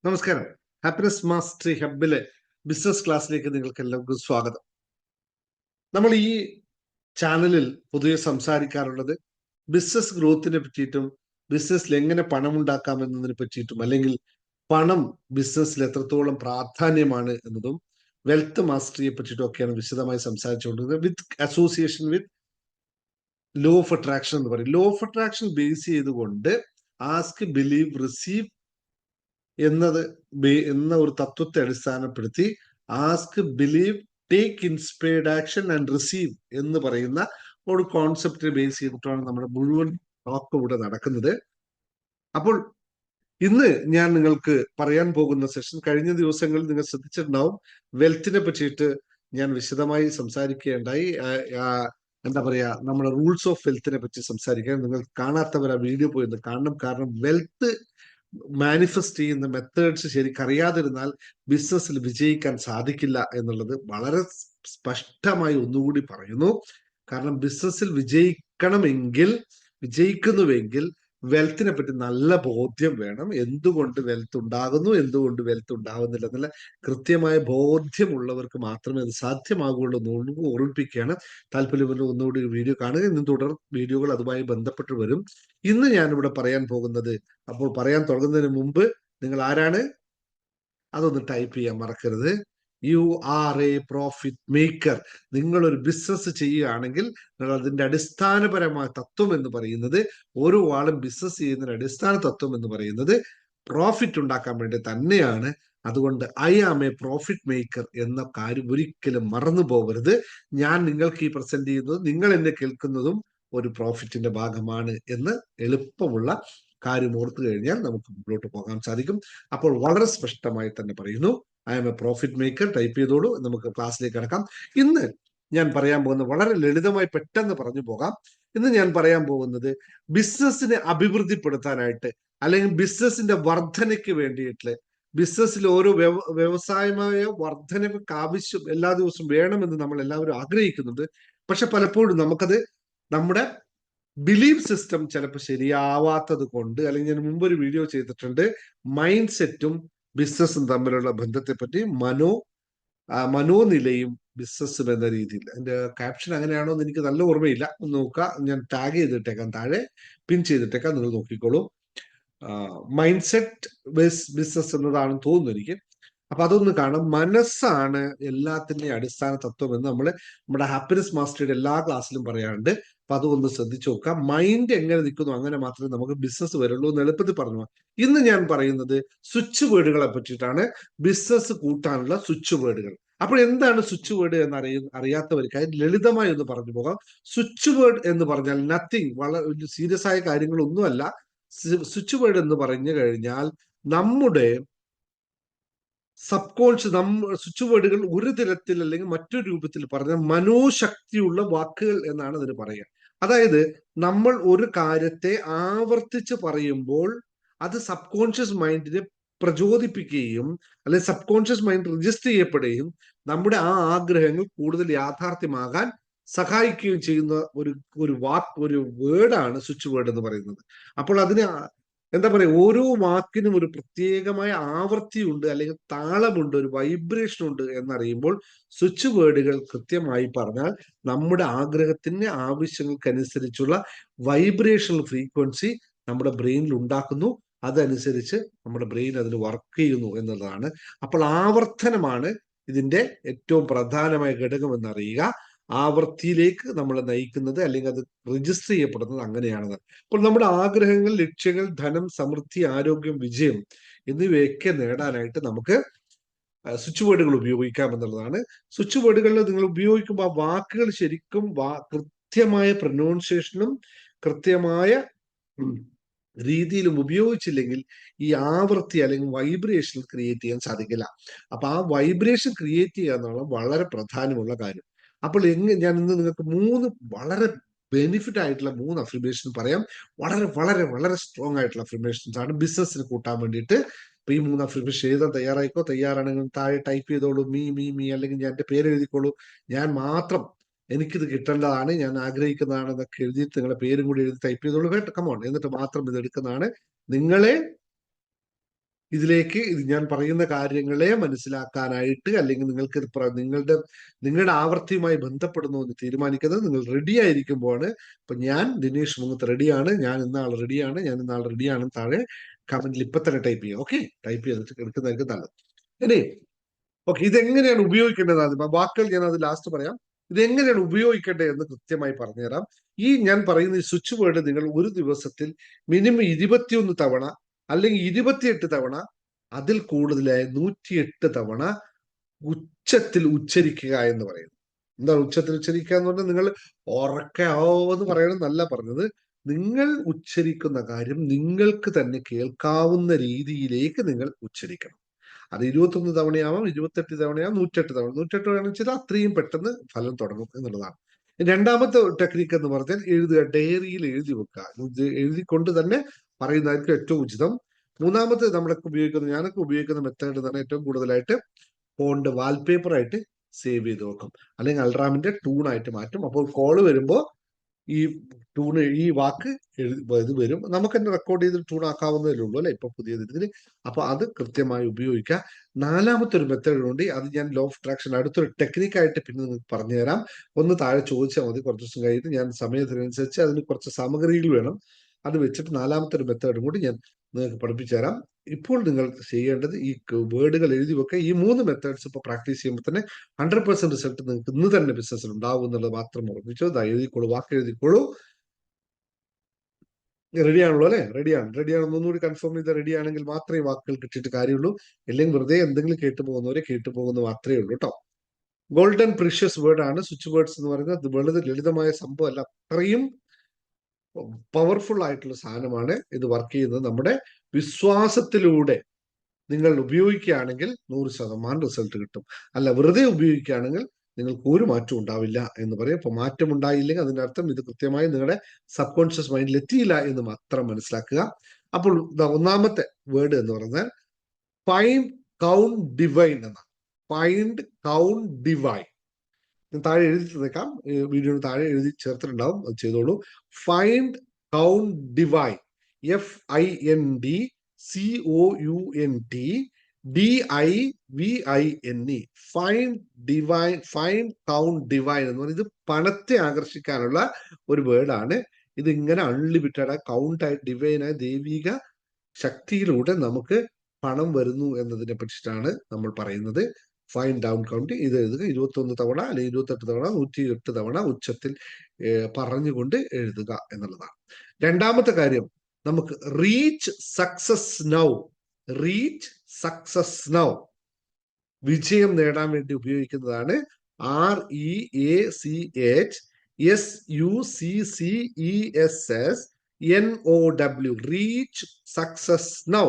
നമസ്കാരം. Happiness mastery ഹബിലെ business ക്ലാസ്സിലേക്ക് നിങ്ങൾക്ക് എല്ലാവർക്കും സ്വാഗതം. നമ്മൾ ഈ ചാനലിൽ പൊതുവെ സംസാരിക്കാറുള്ളത് ബിസിനസ് ഗ്രോത്തിനെ പറ്റിയിട്ടും ബിസിനസ്സിൽ എങ്ങനെ പണം ഉണ്ടാക്കാം എന്നതിനെ പറ്റിയിട്ടും, അല്ലെങ്കിൽ പണം ബിസിനസ്സിൽ എത്രത്തോളം പ്രാധാന്യമാണ് എന്നതും വെൽത്ത് മാസ്റ്ററിയെ പറ്റിയിട്ടും ഒക്കെയാണ് വിശദമായി സംസാരിച്ചുകൊണ്ടിരുന്നത്, with association with law of attraction എന്ന് പറയും. ലോ ഓഫ് അട്രാക്ഷൻ ബേസ് ചെയ്തുകൊണ്ട് ആസ്ക്, ബിലീവ്, റിസീവ് എന്ന ഒരു തത്വത്തെ അടിസ്ഥാനപ്പെടുത്തി ask, believe, take inspired action and receive എന്ന് പറയുന്ന ഒരു കോൺസെപ്റ്റ് ബേസ് ചെയ്തിട്ടാണ് നമ്മുടെ മുഴുവൻ ടോക്ക് ഇവിടെ നടക്കുന്നത്. അപ്പോൾ ഇന്ന് ഞാൻ നിങ്ങൾക്ക് പറയാൻ പോകുന്ന സെഷൻ, കഴിഞ്ഞ ദിവസങ്ങളിൽ നിങ്ങൾ ശ്രദ്ധിച്ചിട്ടുണ്ടാവും, വെൽത്തിനെ പറ്റിയിട്ട് ഞാൻ വിശദമായി സംസാരിക്കുകയുണ്ടായി. എന്താ പറയാ, നമ്മുടെ റൂൾസ് ഓഫ് വെൽത്തിനെ പറ്റി സംസാരിക്കാൻ നിങ്ങൾ കാണാത്തവർ ആ വീഡിയോ പോയി കാണണം. കാരണം വെൽത്ത് മാനിഫെസ്റ്റ് ചെയ്യുന്ന മെത്തേഡ്സ് ശരിക്കറിയാതിരുന്നാൽ ബിസിനസ്സിൽ വിജയിക്കാൻ സാധിക്കില്ല എന്നുള്ളത് വളരെ സ്പഷ്ടമായി ഒന്നുകൂടി പറയുന്നു. കാരണം ബിസിനസ്സിൽ വിജയിക്കുന്നുവെങ്കിൽ വെൽത്തിനെ പറ്റി നല്ല ബോധ്യം വേണം. എന്തുകൊണ്ട് വെൽത്ത് ഉണ്ടാകുന്നു, എന്തുകൊണ്ട് വെൽത്ത് ഉണ്ടാകുന്നില്ല എന്നുള്ള കൃത്യമായ ബോധ്യമുള്ളവർക്ക് മാത്രമേ അത് സാധ്യമാകുള്ളൂ എന്ന് ഓർമ്മിപ്പിക്കുകയാണ്. താല്പര്യമുള്ള ഒന്നുകൂടി വീഡിയോ കാണുക. ഇന്നും തുടർ വീഡിയോകൾ അതുമായി ബന്ധപ്പെട്ട് വരും. ഇന്ന് ഞാനിവിടെ പറയാൻ പോകുന്നത്, അപ്പോൾ പറയാൻ തുടങ്ങുന്നതിന് മുമ്പ് നിങ്ങൾ ആരാണ് അതൊന്ന് ടൈപ്പ് ചെയ്യാൻ മറക്കരുത്. You are A profit maker. നിങ്ങളൊരു ബിസിനസ് ചെയ്യുകയാണെങ്കിൽ നിങ്ങൾ അതിന്റെ അടിസ്ഥാനപരമായ തത്വം എന്ന് പറയുന്നത്, ഓരോ ആളും ബിസിനസ് ചെയ്യുന്നതിന്റെ അടിസ്ഥാന തത്വം എന്ന് പറയുന്നത് പ്രോഫിറ്റ് ഉണ്ടാക്കാൻ വേണ്ടി തന്നെയാണ്. അതുകൊണ്ട് I am a profit maker എന്ന കാര്യം ഒരിക്കലും മറന്നു പോകരുത്. ഞാൻ നിങ്ങൾക്ക് ഈ പ്രസന്റ് ചെയ്യുന്നതും നിങ്ങൾ എന്നെ കേൾക്കുന്നതും ഒരു പ്രോഫിറ്റിന്റെ ഭാഗമാണ് എന്ന് എളുപ്പമുള്ള കാര്യം ഓർത്തു കഴിഞ്ഞാൽ നമുക്ക് മുന്നോട്ട് പോകാൻ സാധിക്കും. അപ്പോൾ വളരെ സ്പഷ്ടമായി തന്നെ പറയുന്നു, I am a profit maker. Type ചെയ്തോളൂ. നമുക്ക് ക്ലാസ്സിലേക്ക് കടക്കാം. ഇന്ന് ഞാൻ പറയാൻ പോകുന്നത് വളരെ ലളിതമായി പെട്ടെന്ന് പറഞ്ഞു പോകാം. ഇന്ന് ഞാൻ പറയാൻ പോകുന്നത് ബിസിനസ്സിനെ അഭിവൃദ്ധിപ്പെടുത്താനായിട്ട്, അല്ലെങ്കിൽ ബിസിനസിന്റെ വർധനയ്ക്ക് വേണ്ടിയിട്ട്, ബിസിനസ്സിൽ ഓരോ വ്യവസായമായ വർധനയ്ക്ക് ആവശ്യം എല്ലാ ദിവസവും വേണമെന്ന് നമ്മൾ എല്ലാവരും ആഗ്രഹിക്കുന്നുണ്ട്. പക്ഷെ പലപ്പോഴും നമുക്കത് നമ്മുടെ ബിലീഫ് സിസ്റ്റം ചിലപ്പോൾ ശരിയാവാത്തത് കൊണ്ട്, അല്ലെങ്കിൽ ഞാൻ മുമ്പൊരു വീഡിയോ ചെയ്തിട്ടുണ്ട് മൈൻഡ് സെറ്റും ബിസിനസ്സും തമ്മിലുള്ള ബന്ധത്തെ പറ്റി, മനോനിലയും ബിസിനസ്സും എന്ന രീതിയിൽ. അതിന്റെ ക്യാപ്ഷൻ അങ്ങനെയാണോ എന്ന് എനിക്ക് നല്ല ഓർമ്മയില്ല, ഒന്ന് നോക്കുക. ഞാൻ ടാഗ് ചെയ്തിട്ടേക്കാം, താഴെ പിൻ ചെയ്തിട്ടേക്കാം, നിങ്ങൾ നോക്കിക്കോളൂ. മൈൻഡ് സെറ്റ് ബിസിനസ് എന്നതാണെന്ന് തോന്നുന്നു എനിക്ക്. അപ്പൊ അതൊന്ന് കാണാം. മനസ്സാണ് എല്ലാത്തിന്റെയും അടിസ്ഥാന തത്വം എന്ന് നമ്മുടെ ഹാപ്പിനെസ് മാസ്റ്ററിയുടെ എല്ലാ ക്ലാസ്സിലും പറയാറുണ്ട്. അപ്പൊ അതൊന്ന് ശ്രദ്ധിച്ചു നോക്കാം. മൈൻഡ് എങ്ങനെ നിൽക്കുന്നു അങ്ങനെ മാത്രമേ നമുക്ക് ബിസിനസ് വരുള്ളൂ എന്ന് എളുപ്പത്തിൽ പറഞ്ഞു. ഇന്ന് ഞാൻ പറയുന്നത് സ്വിച്ച് വേർഡുകളെ പറ്റിയിട്ടാണ്. ബിസിനസ് കൂട്ടാനുള്ള സ്വിച്ച് വേർഡുകൾ. അപ്പോൾ എന്താണ് സ്വിച്ച് വേർഡ് എന്ന് അറിയാത്തവർക്കായി ലളിതമായി ഒന്ന് പറഞ്ഞു പോകാം. സ്വിച്ച് വേർഡ് എന്ന് പറഞ്ഞാൽ നത്തിങ്, വളരെ സീരിയസ് ആയ കാര്യങ്ങളൊന്നുമല്ല. സ്വിച്ച് വേർഡ് എന്ന് പറഞ്ഞു കഴിഞ്ഞാൽ നമ്മുടെ സബ് കോൺഷ്യസ്, സ്വിച്ച് വേർഡുകൾ ഒരു തരത്തിൽ അല്ലെങ്കിൽ മറ്റൊരു രൂപത്തിൽ പറഞ്ഞാൽ മനോശക്തിയുള്ള വാക്കുകൾ എന്നാണ് അതിന് പറയുക. അതായത് നമ്മൾ ഒരു കാര്യത്തെ ആവർത്തിച്ച് പറയുമ്പോൾ അത് സബ് കോൺഷ്യസ് മൈൻഡിനെ പ്രചോദിപ്പിക്കുകയും, അല്ലെങ്കിൽ സബ് കോൺഷ്യസ് മൈൻഡ് രജിസ്റ്റർ ചെയ്യപ്പെടുകയും നമ്മുടെ ആ ആഗ്രഹങ്ങൾ കൂടുതൽ യാഥാർത്ഥ്യമാകാൻ സഹായിക്കുകയും ചെയ്യുന്ന ഒരു വേർഡാണ് സ്വിച്ച് വേർഡ് എന്ന് പറയുന്നത്. അപ്പോൾ അതിന് എന്താ പറയാ, ഓരോ വാക്കിനും ഒരു പ്രത്യേകമായ ആവൃത്തിയുണ്ട്, അല്ലെങ്കിൽ താളമുണ്ട്, ഒരു വൈബ്രേഷൻ ഉണ്ട് എന്നറിയുമ്പോൾ സ്വിച്ച് വേർഡുകൾ കൃത്യമായി പറഞ്ഞാൽ നമ്മുടെ ആഗ്രഹത്തിന്റെ ആവശ്യങ്ങൾക്കനുസരിച്ചുള്ള വൈബ്രേഷണൽ ഫ്രീക്വൻസി നമ്മുടെ ബ്രെയിനിൽ ഉണ്ടാക്കുന്നു. അതനുസരിച്ച് നമ്മുടെ ബ്രെയിൻ അതിന് വർക്ക് ചെയ്യുന്നു എന്നുള്ളതാണ്. അപ്പോൾ ആവർത്തനമാണ് ഇതിന്റെ ഏറ്റവും പ്രധാനമായ ഘടകം എന്നറിയുക. ആവൃത്തിയിലേക്ക് നമ്മളെ നയിക്കുന്നത്, അല്ലെങ്കിൽ അത് രജിസ്റ്റർ ചെയ്യപ്പെടുന്നത് അങ്ങനെയാണെന്ന്. അപ്പോൾ നമ്മുടെ ആഗ്രഹങ്ങൾ, ലക്ഷ്യങ്ങൾ, ധനം, സമൃദ്ധി, ആരോഗ്യം, വിജയം എന്നിവയൊക്കെ നേടാനായിട്ട് നമുക്ക് സ്വിച്ച് വേർഡുകൾ ഉപയോഗിക്കാം എന്നുള്ളതാണ്. സ്വിച്ച് വേർഡുകളിൽ നിങ്ങൾ ഉപയോഗിക്കുമ്പോൾ ആ വാക്കുകൾ ശരിക്കും കൃത്യമായ പ്രൊനൗൺസിയേഷനും കൃത്യമായ രീതിയിലും ഉപയോഗിച്ചില്ലെങ്കിൽ ഈ ആവൃത്തി അല്ലെങ്കിൽ വൈബ്രേഷൻ ക്രിയേറ്റ് ചെയ്യാൻ സാധിക്കില്ല. അപ്പൊ ആ വൈബ്രേഷൻ ക്രിയേറ്റ് ചെയ്യുക എന്നുള്ളത് വളരെ പ്രധാനമുള്ള കാര്യം. അപ്പോൾ ഞാൻ ഇന്ന് നിങ്ങൾക്ക് വളരെ ബെനിഫിറ്റ് ആയിട്ടുള്ള 3 അഫർമേഷൻ പറയാം. വളരെ വളരെ വളരെ സ്ട്രോങ് ആയിട്ടുള്ള അഫർമേഷൻസ് ആണ് ബിസിനസ്സിന് കൂട്ടാൻ വേണ്ടിയിട്ട്. അപ്പൊ ഈ 3 അഫർമേഷൻ എഴുതാൻ തയ്യാറായിക്കോ. തയ്യാറാണെങ്കിൽ താഴെ ടൈപ്പ് ചെയ്തോളൂ, മീ മീ മീ, അല്ലെങ്കിൽ ഞാൻ എന്റെ പേര് എഴുതിക്കോളൂ. ഞാൻ മാത്രം, എനിക്കിത് കിട്ടേണ്ടതാണ്, ഞാൻ ആഗ്രഹിക്കുന്നതാണ് എന്നൊക്കെ എഴുതിയിട്ട് നിങ്ങളുടെ പേരും കൂടി എഴുതി ടൈപ്പ് ചെയ്തോളൂ. കേട്ടോ, കമോൺ. എന്നിട്ട് മാത്രം ഇത് എടുക്കുന്നതാണ്. നിങ്ങളെ ഇതിലേക്ക് ഞാൻ പറയുന്ന കാര്യങ്ങളെ മനസ്സിലാക്കാനായിട്ട്, അല്ലെങ്കിൽ നിങ്ങൾക്ക് നിങ്ങളുടെ ആവർത്തിയുമായി ബന്ധപ്പെടുന്നു എന്ന് തീരുമാനിക്കുന്നത് നിങ്ങൾ റെഡി ആയിരിക്കുമ്പോഴാണ്. ഇപ്പൊ ഞാൻ ദിനേഷ് മുങ്ങത്ത് റെഡിയാണ്, ഞാൻ ഇന്നാൾ റെഡിയാണ്, ഞാൻ ഇന്നാൾ റെഡിയാണ്, താഴെ കമന്റിൽ ഇപ്പൊ തന്നെ ടൈപ്പ് ചെയ്യുക. ഓക്കെ, ടൈപ്പ് ചെയ്തിട്ട് എടുക്കുന്നതായിരിക്കും നല്ലത്. ഇനി ഓക്കെ, ഇതെങ്ങനെയാണ് ഉപയോഗിക്കേണ്ടത്? വാക്കുകൾ ഞാൻ അത് ലാസ്റ്റ് പറയാം. ഇതെങ്ങനെയാണ് ഉപയോഗിക്കേണ്ടത് എന്ന് കൃത്യമായി പറഞ്ഞുതരാം. ഈ ഞാൻ പറയുന്ന ഈ സ്വിച്ച് വേർഡ് നിങ്ങൾ ഒരു ദിവസത്തിൽ മിനിമം 21 തവണ, അല്ലെങ്കിൽ 28 തവണ, അതിൽ കൂടുതലായ 108 തവണ ഉച്ചത്തിൽ ഉച്ചരിക്കുക എന്ന് പറയുന്നു. എന്താ ഉച്ചത്തിൽ ഉച്ചരിക്കുക എന്ന് പറഞ്ഞാൽ നിങ്ങൾ ഉറക്കെ എന്ന് പറയണമെന്നല്ല പറഞ്ഞത്. നിങ്ങൾ ഉച്ചരിക്കുന്ന കാര്യം നിങ്ങൾക്ക് തന്നെ കേൾക്കാവുന്ന രീതിയിലേക്ക് നിങ്ങൾ ഉച്ചരിക്കണം. അത് 21 തവണയാവാം, 28 തവണയാവാം, 108 തവണ. 108 തവണ വെച്ചാൽ അത്രയും പെട്ടെന്ന് ഫലം തുടങ്ങും എന്നുള്ളതാണ്. രണ്ടാമത്തെ ടെക്നിക്ക് എന്ന് പറഞ്ഞാൽ എഴുതുക, ഡയറിയിൽ എഴുതി വെക്കുക. ഇത് എഴുതിക്കൊണ്ട് തന്നെ പറയുന്നതായിരിക്കും ഏറ്റവും ഉചിതം. മൂന്നാമത്തെ ഞാനൊക്കെ ഉപയോഗിക്കുന്ന മെത്തേഡ് തന്നെ ഏറ്റവും കൂടുതലായിട്ട് ഫോണിന്റെ വാൾപേപ്പർ ആയിട്ട് സേവ് ചെയ്ത് വെക്കും, അല്ലെങ്കിൽ അൽറാമിന്റെ ടൂണായിട്ട് മാറ്റും. അപ്പോൾ കോള് വരുമ്പോ ഈ ടൂണ്, ഈ വാക്ക് ഇത് വരും. നമുക്ക് തന്നെ റെക്കോർഡ് ചെയ്ത് ട്യൂൺ ആക്കാവുന്നതേ ഉള്ളൂ അല്ലെ ഇപ്പൊ പുതിയ ഇതിൽ. അപ്പൊ അത് കൃത്യമായി ഉപയോഗിക്കുക. നാലാമത്തെ ഒരു മെത്തേഡ് ഉണ്ട്, അത് ഞാൻ ലോ ഓഫ് അട്രാക്ഷൻ അടുത്തൊരു ടെക്നിക്കായിട്ട് പിന്നെ നിങ്ങൾക്ക് പറഞ്ഞുതരാം. ഒന്ന് താഴെ ചോദിച്ചാൽ മതി, കുറച്ച് ദിവസം കഴിഞ്ഞിട്ട്. ഞാൻ സമയത്തിനനുസരിച്ച് അതിന് കുറച്ച് സാമഗ്രികൾ വേണം, അത് വെച്ചിട്ട് നാലാമത്തെ ഒരു മെത്തേഡും കൂടി ഞാൻ നിങ്ങൾക്ക് പഠിപ്പിച്ചു തരാം. ഇപ്പോൾ നിങ്ങൾ ചെയ്യേണ്ടത് ഈ വേർഡുകൾ എഴുതി വെക്കുക. ഈ 3 മെത്തേഡ്സ് ഇപ്പൊ പ്രാക്ടീസ് ചെയ്യുമ്പോൾ തന്നെ 100% റിസൾട്ട് നിങ്ങൾക്ക് ഇന്ന് തന്നെ ബിസിനസ്സിൽ ഉണ്ടാവും എന്നുള്ളത് മാത്രം ഓർമ്മിച്ചു. എഴുതിക്കോളൂ, വാക്ക് എഴുതിക്കോളൂ. റെഡിയാണല്ലോ അല്ലെ? റെഡിയാണെന്ന് ഒന്നുകൂടി കൺഫേം ചെയ്ത് റെഡി ആണെങ്കിൽ മാത്രമേ വാക്കുകൾ കിട്ടിയിട്ട് കാര്യമുള്ളൂ. അല്ലെങ്കിൽ വെറുതെ എന്തെങ്കിലും കേട്ടു പോകുന്ന മാത്രമേ ഉള്ളൂ കേട്ടോ. ഗോൾഡൻ പ്രീഷ്യസ് വേർഡ് ആണ് സ്വിച്ച് വേർഡ്സ് എന്ന് പറയുന്നത്. അത് വളരെ ലളിതമായ സംഭവമല്ല, അത്രയും പവർഫുൾ ആയിട്ടുള്ള സാധനമാണ്. ഇത് വർക്ക് ചെയ്യുന്നത് നമ്മുടെ വിശ്വാസത്തിലൂടെ നിങ്ങൾ ഉപയോഗിക്കുകയാണെങ്കിൽ 100% റിസൾട്ട് കിട്ടും. അല്ല, വെറുതെ ഉപയോഗിക്കുകയാണെങ്കിൽ നിങ്ങൾക്ക് ഒരു മാറ്റവും ഉണ്ടാവില്ല എന്ന് പറയും. അപ്പൊ മാറ്റം ഉണ്ടായില്ലെങ്കിൽ അതിന്റെ അർത്ഥം ഇത് കൃത്യമായി നിങ്ങളുടെ സബ് കോൺഷ്യസ് മൈൻഡിൽ എത്തിയില്ല എന്ന് മാത്രം മനസ്സിലാക്കുക. അപ്പോൾ ഒന്നാമത്തെ വേർഡ് എന്ന് പറഞ്ഞാൽ ഫൈൻഡ് കൗണ്ട് ഡിവൈൻ എന്നാണ്. Find count divine. ഞാൻ താഴെ എഴുതി തന്നേക്കാം, വീഡിയോന് താഴെ എഴുതി ചേർത്തിട്ടുണ്ടാവും, അത് ചെയ്തോളൂ. Find count divine, FIND COUNT DIVINE. Find divine, find count divine എന്ന് പറയുന്നത് ഇത് പണത്തെ ആകർഷിക്കാനുള്ള ഒരു വേർഡാണ്. ഇത് ഇങ്ങനെ അൺലിമിറ്റഡ് കൗണ്ട് ആയി ഡിവൈനായ ദൈവിക ശക്തിയിലൂടെ നമുക്ക് പണം വരുന്നു എന്നതിനെ പറ്റിയിട്ടാണ് നമ്മൾ പറയുന്നത്. Find down count. ഇത് എഴുതുക 21 തവണ, അല്ലെങ്കിൽ 28 തവണ, 108 തവണ ഉച്ചത്തിൽ പറഞ്ഞുകൊണ്ട് എഴുതുക എന്നുള്ളതാണ്. രണ്ടാമത്തെ കാര്യം, നമുക്ക് reach success now. Reach success now, വിജയം നേടാൻ വേണ്ടി ഉപയോഗിക്കുന്നതാണ്. REACHSUCCESSNOW, reach success now.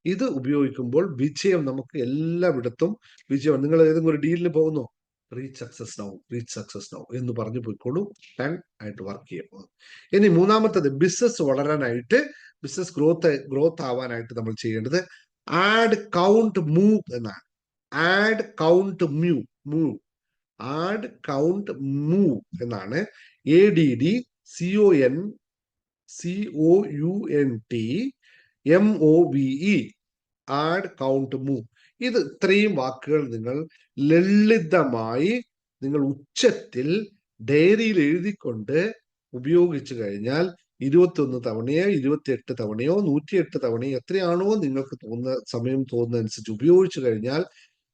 ഇത് ഉപയോഗിക്കുമ്പോൾ വിജയം നമുക്ക് എല്ലായിടത്തും വിജയം. നിങ്ങൾ ഏതെങ്കിലും ഒരു ഡീലിന് പോകുന്നു, reach success now, reach success now എന്ന് പറഞ്ഞു പോയിക്കോളൂ. ആയിട്ട് വർക്ക് ചെയ്യുമ്പോൾ. ഇനി മൂന്നാമത്തത്, ബിസിനസ് വളരാനായിട്ട്, ബിസിനസ് ഗ്രോത്ത് ആവാനായിട്ട് നമ്മൾ ചെയ്യേണ്ടത് ആഡ് കൗണ്ട് മൂവ് എന്നാണ്. Add count move add count move എന്നാണ്. ADDCOUNTMOVE, add count move. ഇത് ഇത്രയും വാക്കുകൾ നിങ്ങൾ ലളിതമായി നിങ്ങൾ ഉച്ചത്തിൽ ഡയറിയിൽ എഴുതിക്കൊണ്ട് ഉപയോഗിച്ചു കഴിഞ്ഞാൽ 21 തവണയോ 28 തവണയോ 108 തവണയോ എത്രയാണോ നിങ്ങൾക്ക് സമയം തോന്നുന്ന അനുസരിച്ച് ഉപയോഗിച്ചു കഴിഞ്ഞാൽ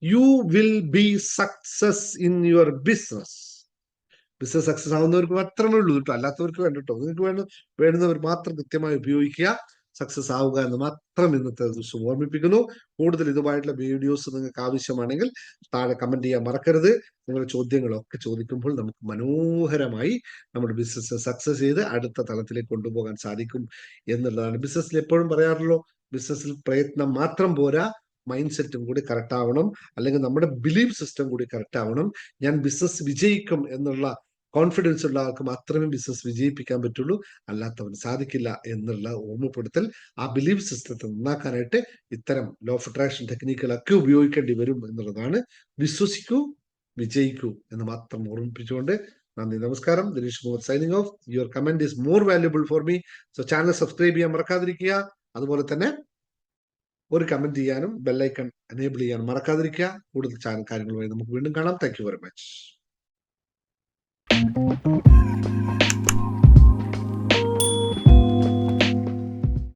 you will be success in your business. Business success ആവുന്നവർക്ക് മാത്രമേ ഉള്ളൂ കേട്ടോ, അല്ലാത്തവർക്ക് വേണ്ട കേട്ടോ. നിങ്ങൾക്ക് വേണ്ടുന്നവർ മാത്രം കൃത്യമായി ഉപയോഗിക്കുക, സക്സസ് ആവുക എന്ന് മാത്രം ഇന്നത്തെ ദിവസം ഓർമ്മിപ്പിക്കുന്നു. കൂടുതൽ ഇതുമായിട്ടുള്ള വീഡിയോസ് നിങ്ങൾക്ക് ആവശ്യമാണെങ്കിൽ താഴെ കമന്റ് ചെയ്യാൻ മറക്കരുത്. നിങ്ങളുടെ ചോദ്യങ്ങളൊക്കെ ചോദിക്കുമ്പോൾ നമുക്ക് മനോഹരമായി നമ്മുടെ ബിസിനസ് സക്സസ് ചെയ്ത് അടുത്ത തലത്തിലേക്ക് കൊണ്ടുപോകാൻ സാധിക്കും എന്നുള്ളതാണ്. ബിസിനസ്സിൽ എപ്പോഴും പറയാറുള്ളൂ, ബിസിനസ്സിൽ പ്രയത്നം മാത്രം പോരാ, മൈൻഡ് സെറ്റും കൂടി കറക്റ്റ് ആവണം, അല്ലെങ്കിൽ നമ്മുടെ ബിലീഫ് സിസ്റ്റം കൂടി കറക്റ്റ് ആവണം. ഞാൻ ബിസിനസ് വിജയിക്കും എന്നുള്ള കോൺഫിഡൻസ് ഉള്ള ആൾക്ക് മാത്രമേ ബിസിനസ് വിജയിപ്പിക്കാൻ പറ്റുള്ളൂ, അല്ലാത്തവന് സാധിക്കില്ല എന്നുള്ള ഓർമ്മപ്പെടുത്തൽ. ആ ബിലീഫ് സിസ്റ്റത്തെ നന്നാക്കാനായിട്ട് ഇത്തരം ലോ ഓഫ് അട്രാക്ഷൻ ടെക്നിക്കുകളൊക്കെ ഉപയോഗിക്കേണ്ടി വരും എന്നുള്ളതാണ്. വിശ്വസിക്കൂ, വിജയിക്കൂ എന്ന് മാത്രം ഓർമ്മിപ്പിച്ചുകൊണ്ട് നന്ദി, നമസ്കാരം. Dinesh Muhammad signing off. Your comment is more valuable for me. So channel subscribe ചെയ്യാൻ മറക്കാതിരിക്കുക. അതുപോലെ തന്നെ ഒരു കമന്റ് ചെയ്യാനും ബെല്ലൈക്കൺ എനേബിൾ ചെയ്യാനും മറക്കാതിരിക്കുക. കൂടുതൽ ചാനൽ കാര്യങ്ങളുമായി നമുക്ക് വീണ്ടും കാണാം. Thank you very much.